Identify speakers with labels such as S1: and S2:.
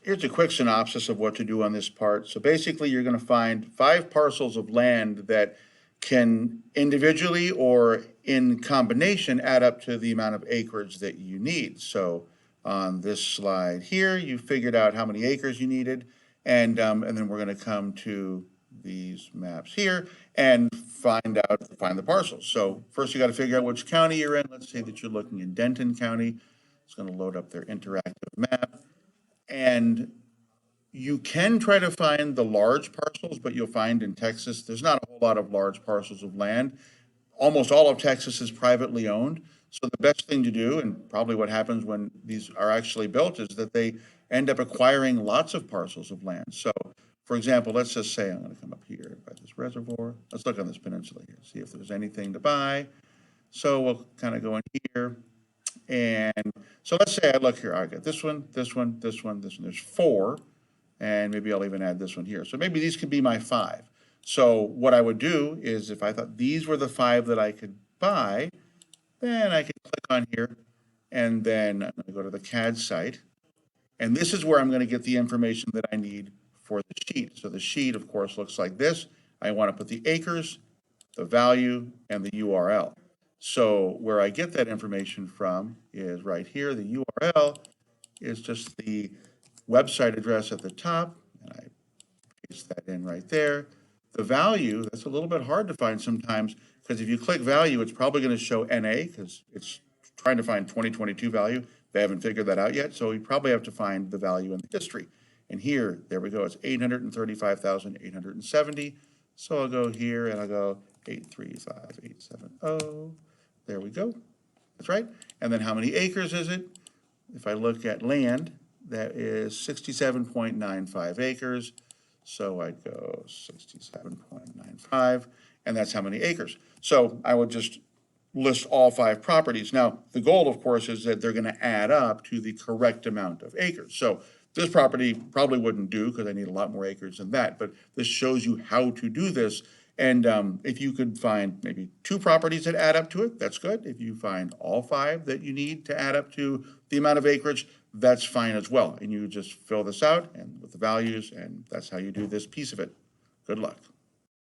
S1: Here's a quick synopsis of what to do on this part. So basically, you're going to find 5 parcels of land that can individually or in combination add up to the amount of acreage that you need. So on this slide here, you figured out how many acres you needed, and then we're going to come to these maps here and find the parcels. So first you got to figure out which county you're in. Let's say that you're looking in Denton County. It's going to load up their interactive map. And you can try to find the large parcels, but you'll find in Texas, there's not a whole lot of large parcels of land. Almost all of Texas is privately owned. So the best thing to do, and probably what happens when these are actually built, is that they end up acquiring lots of parcels of land. So, for example, let's just say I'm going to come up here by this reservoir. Let's look on this peninsula here, see if there's anything to buy. So we'll kind of go in here. And so let's say I look here, I got this one, this one, this one, this one. There's 4, and maybe I'll even add this one here. So maybe these could be my 5. So what I would do is if I thought these were the 5 that I could buy, then I could click on here, and then I'm going to go to the CAD site. And this is where I'm going to get the information that I need for the sheet. So the sheet, of course, looks like this. I want to put the acres, the value, and the URL. So where I get that information from is right here. The URL is just the website address at the top, and I paste that in right there. The value, that's a little bit hard to find sometimes, because if you click value, it's probably going to show NA, because it's trying to find 2022 value. They haven't figured that out yet, so we probably have to find the value in the history. And here, there we go, it's 835,870. So I'll go here and I'll go 835,870. There we go. That's right. And then how many acres is it? If I look at land, that is 67.95 acres. So I'd go 67.95, and that's how many acres. So I would just list all 5 properties. Now, the goal, of course, is that they're going to add up to the correct amount of acres. So this property probably wouldn't do because I need a lot more acres than that, but this shows you how to do this. And if you could find maybe 2 properties that add up to it, that's good. If you find all 5 that you need to add up to the amount of acreage, that's fine as well. And you just fill this out and with the values, and that's how you do this piece of it. Good luck.